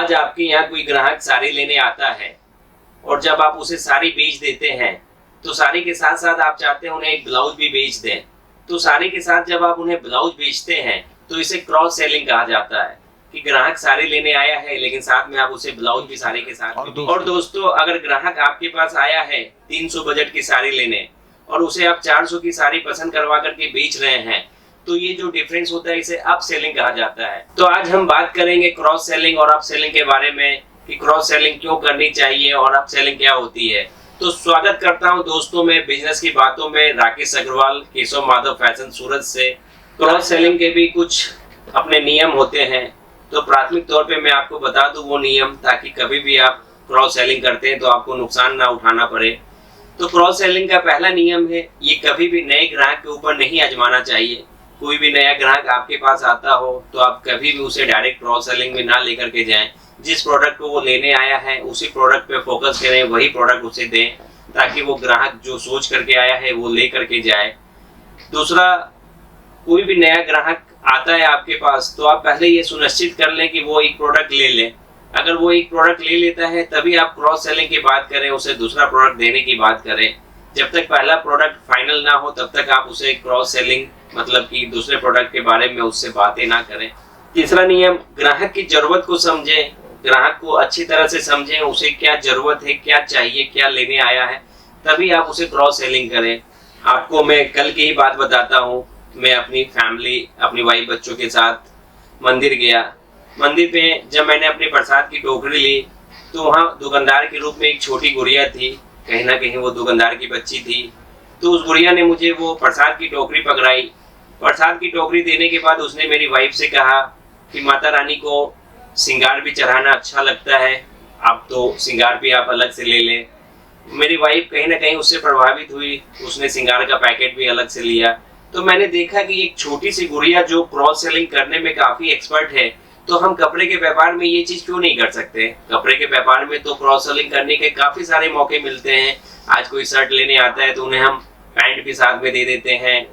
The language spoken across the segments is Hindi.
आज आपके यहाँ कोई ग्राहक साड़ी लेने आता है और जब आप उसे साड़ी बेच देते हैं तो साड़ी के साथ साथ आप चाहते हैं उन्हें एक ब्लाउज भी बेच दें। तो साड़ी के साथ जब आप उन्हें ब्लाउज बेचते हैं तो इसे क्रॉस सेलिंग कहा जाता है कि ग्राहक साड़ी लेने आया है लेकिन साथ में आप उसे ब्लाउज भी साड़ी के साथ और दोस्तों अगर ग्राहक आपके पास आया है 300 बजट की साड़ी लेने और उसे आप 400 की साड़ी पसंद करवा करके बेच रहे हैं तो ये जो डिफरेंस होता है इसे अप सेलिंग कहा जाता है। तो आज हम बात करेंगे क्रॉस सेलिंग और अप सेलिंग के बारे में कि क्रॉस सेलिंग क्यों करनी चाहिए और अप सेलिंग क्या होती है। तो स्वागत करता हूं दोस्तों मैं बिजनेस की बातों में राकेश अग्रवाल, केशव माधव फैशन सूरत से। क्रॉस सेलिंग के भी कुछ अपने नियम होते हैं तो प्राथमिक तौर पे मैं आपको बता दूं वो नियम, ताकि कभी भी आप क्रॉस सेलिंग करते हैं तो आपको नुकसान ना उठाना पड़े। तो क्रॉस सेलिंग का पहला नियम है ये कभी भी नए ग्राहक के ऊपर नहीं आजमाना चाहिए। कोई भी नया ग्राहक आपके पास आता हो तो आप कभी भी उसे डायरेक्ट क्रॉस सेलिंग में ना लेकर के जाएं। जिस प्रोडक्ट को वो लेने आया है उसी प्रोडक्ट पे फोकस करें, वही प्रोडक्ट उसे दें ताकि वो ग्राहक जो सोच करके आया है वो ले करके जाए। दूसरा, कोई भी नया ग्राहक आता है आपके पास तो आप पहले ये सुनिश्चित कर लें कि वो एक प्रोडक्ट ले ले। अगर वो एक प्रोडक्ट ले लेता है तभी आप क्रॉस सेलिंग की बात करें, उसे दूसरा प्रोडक्ट देने की बात करें। जब तक पहला प्रोडक्ट फाइनल ना हो तब तक आप उसे क्रॉस सेलिंग मतलब कि दूसरे प्रोडक्ट के बारे में उससे बातें ना करें। तीसरा नियम, ग्राहक की जरूरत को समझें, ग्राहक को अच्छी तरह से समझें, उसे क्या जरूरत है, क्या चाहिए, क्या लेने आया है, तभी आप उसे क्रॉस सेलिंग करें। आपको मैं कल की ही बात बताता हूँ। मैं अपनी फैमिली, अपनी वाइफ, बच्चों के साथ मंदिर गया। मंदिर पे जब मैंने अपनी प्रसाद की टोकरी ली तो वहाँ दुकानदार के रूप में एक छोटी गुड़िया थी, कहीं ना कहीं वो दुकानदार की बच्ची थी। तो उस गुड़िया ने मुझे वो प्रसाद की टोकरी पकड़ाई। प्रसाद की टोकरी देने के बाद उसने मेरी वाइफ से कहा कि माता रानी को श्रृंगार भी चढ़ाना अच्छा लगता है, आप तो श्रृंगार भी आप अलग से ले लें। मेरी वाइफ कहीं ना कहीं उससे प्रभावित हुई, उसने श्रृंगार का पैकेट भी अलग से लिया। तो मैंने देखा कि एक छोटी सी गुड़िया जो क्रॉस सेलिंग करने में काफी एक्सपर्ट है, तो हम कपड़े के व्यापार में ये चीज क्यों नहीं कर सकते। कपड़े के व्यापार में तो क्रॉस सेलिंग करने के काफी सारे मौके मिलते हैं। आज कोई शर्ट लेने आता है तो उन्हें हम पैंट भी साथ में दे देते हैं।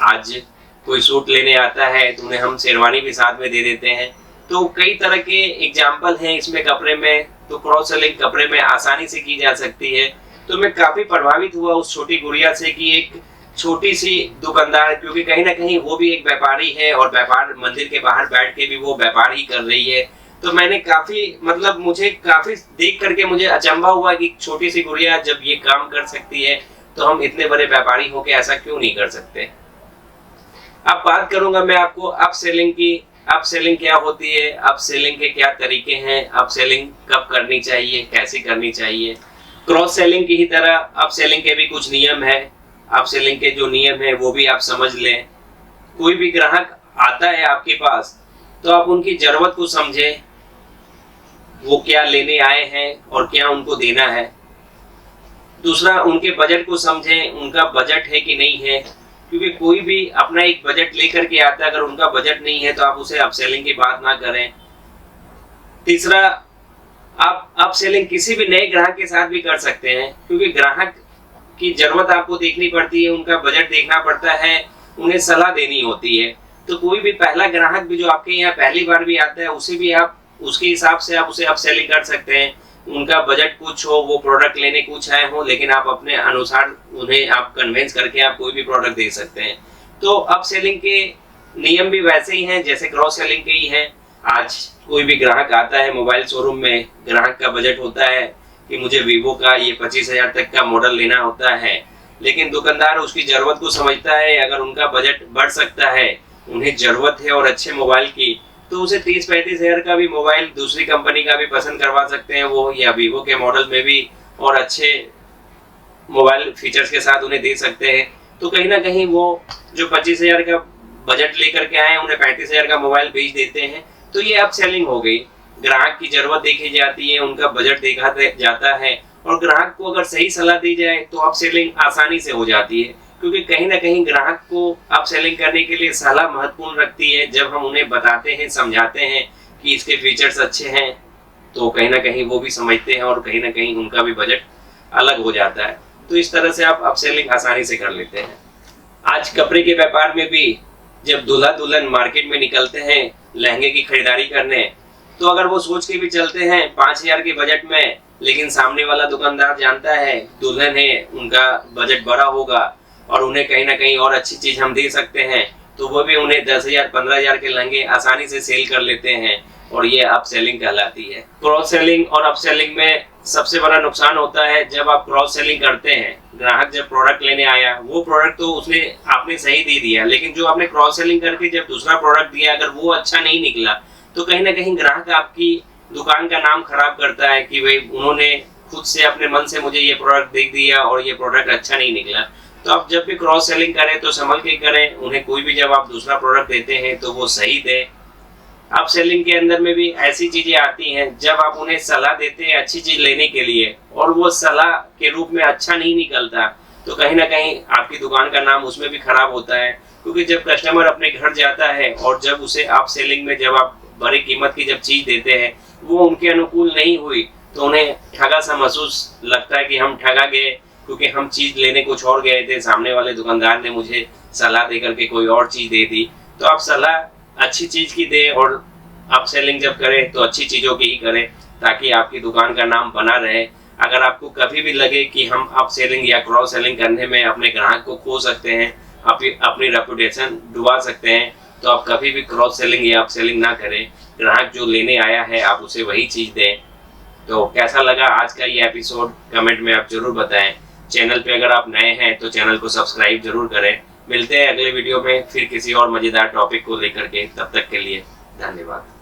आज कोई सूट लेने आता है तो उन्हें हम शेरवानी भी साथ में दे देते हैं। तो कई तरह के एग्जाम्पल हैं इसमें कपड़े में। तो क्रॉस सेलिंग कपड़े में आसानी से की जा सकती है। तो मैं काफी प्रभावित हुआ उस छोटी गुड़िया से कि एक छोटी सी दुकानदार, क्योंकि कहीं ना कहीं वो भी एक व्यापारी है और व्यापार मंदिर के बाहर बैठ के भी वो व्यापार ही कर रही है। तो मैंने काफी मुझे काफी देख करके मुझे अचंभा हुआ कि छोटी सी गुड़िया जब ये काम कर सकती है तो हम इतने बड़े व्यापारी होके ऐसा क्यों नहीं कर सकते। अब बात करूंगा मैं आपको अप सेलिंग की। अप सेलिंग क्या होती है, अप सेलिंग के क्या तरीके हैं, अप सेलिंग कब करनी चाहिए, कैसे करनी चाहिए। क्रॉस सेलिंग की ही तरह अप सेलिंग के भी कुछ नियम है। अप सेलिंग के जो नियम है वो भी आप समझ लें। कोई भी ग्राहक आता है आपके पास तो आप उनकी जरूरत को समझें, वो क्या लेने आए हैं और क्या उनको देना है। दूसरा, उनके बजट को समझें, उनका बजट है कि नहीं है, क्योंकि कोई भी अपना एक बजट लेकर के आता है, अगर उनका बजट नहीं है तो आप उसे अप सेलिंग की बात ना करें। तीसरा, आप अप सेलिंग किसी भी नए ग्राहक के साथ भी कर सकते हैं, क्योंकि ग्राहक की जरूरत आपको देखनी पड़ती है, उनका बजट देखना पड़ता है, उन्हें सलाह देनी होती है। तो कोई भी पहला ग्राहक भी जो आपके यहाँ पहली बार भी आता है उसे भी आप उसके हिसाब से आप उसे अप सेलिंग कर सकते हैं। उनका बजट कुछ हो, वो प्रोडक्ट लेने कुछ आए हो, लेकिन आप अपने अनुसार उन्हें आप कन्विंस करके आप कोई भी प्रोडक्ट दे सकते हैं। तो अप सेलिंग के नियम भी वैसे ही हैं जैसे क्रॉस सेलिंग के ही हैं। आज कोई भी ग्राहक आता है मोबाइल शोरूम में, ग्राहक का बजट होता है कि मुझे वीवो का ये 25,000 तक का मॉडल लेना होता है, लेकिन दुकानदार उसकी जरूरत को समझता है। अगर उनका बजट बढ़ सकता है, उन्हें जरूरत है और अच्छे मोबाइल की, तो उसे 30-35 हजार का भी मोबाइल दूसरी कंपनी का भी पसंद करवा सकते हैं वो, या वीवो के मॉडल में भी और अच्छे मोबाइल फीचर्स के साथ उन्हें दे सकते हैं। तो कहीं ना कहीं वो जो 25,000 का बजट लेकर के आए उन्हें 35,000 का मोबाइल बेच देते हैं। तो ये अप सेलिंग हो गई। ग्राहक की जरूरत देखी जाती है, उनका बजट देखा जाता है और ग्राहक को अगर सही सलाह दी जाए तो अप सेलिंग आसानी से हो जाती है, क्योंकि कहीं ना कहीं ग्राहक को अप सेलिंग करने के लिए सलाह महत्वपूर्ण रखती है। जब हम उन्हें बताते हैं, समझाते हैं कि इसके फीचर्स अच्छे हैं, तो कहीं ना कहीं वो भी समझते हैं और कहीं ना कहीं उनका भी बजट अलग हो जाता है। तो इस तरह से आप अप सेलिंग आसानी से कर लेते हैं। आज कपड़े के व्यापार में भी जब दूल्हा दुल्हन मार्केट में निकलते हैं लहंगे की खरीदारी करने, तो अगर वो सोच के भी चलते हैं 5,000 के बजट में, लेकिन सामने वाला दुकानदार जानता है दुल्हन है, उनका बजट बड़ा होगा और उन्हें कहीं ना कहीं और अच्छी चीज हम दे सकते हैं, तो वो भी उन्हें 10,000 15,000 के लहंगे आसानी से सेल कर लेते हैं और ये अप सेलिंग कहलाती है। क्रॉस सेलिंग और अप सेलिंग में सबसे बड़ा नुकसान होता है जब आप क्रॉस सेलिंग करते हैं। ग्राहक जब प्रोडक्ट लेने आया, वो प्रोडक्ट तो उसने आपने सही दे दिया, लेकिन जो आपने क्रॉस सेलिंग करके जब दूसरा प्रोडक्ट दिया, अगर वो अच्छा नहीं निकला तो कहीं ना कहीं ग्राहक आपकी दुकान का नाम खराब करता है कि भाई उन्होंने खुद से अपने मन से मुझे ये प्रोडक्ट दे दिया और ये प्रोडक्ट अच्छा नहीं निकला। तो आप जब भी क्रॉस सेलिंग करें तो संभल के करें, उन्हें कोई भी जब आप दूसरा प्रोडक्ट देते हैं तो वो सही दें। अप सेलिंग के अंदर में भी ऐसी चीजें आती हैं जब आप उन्हें सलाह देते हैं अच्छी चीज लेने के लिए और वो सलाह के रूप में अच्छा नहीं निकलता, तो कहीं ना कहीं आपकी दुकान का नाम उसमें भी खराब होता है। क्योंकि जब कस्टमर अपने घर जाता है और जब उसे अप सेलिंग में जब आप बड़ी कीमत की जब चीज देते हैं वो उनके अनुकूल नहीं हुई, तो उन्हें ठगा सा महसूस लगता है कि हम ठगा गए, क्योंकि हम चीज लेने कुछ और गए थे, सामने वाले दुकानदार ने मुझे सलाह दे करके कोई और चीज दे दी। तो आप सलाह अच्छी चीज की दे और अप सेलिंग जब करें तो अच्छी चीजों की ही करें, ताकि आपकी दुकान का नाम बना रहे। अगर आपको कभी भी लगे कि हम अप सेलिंग या क्रॉस सेलिंग करने में अपने ग्राहक को खो सकते हैं, अपनी रेपुटेशन डुबा सकते हैं, तो आप कभी भी क्रॉस सेलिंग या अप सेलिंग ना करें। ग्राहक जो लेने आया है आप उसे वही चीज दें। तो कैसा लगा आज का ये एपिसोड, कमेंट में आप जरूर बताएं। चैनल पे अगर आप नए हैं तो चैनल को सब्सक्राइब जरूर करें। मिलते हैं अगले वीडियो में फिर किसी और मजेदार टॉपिक को लेकर के, तब तक के लिए धन्यवाद।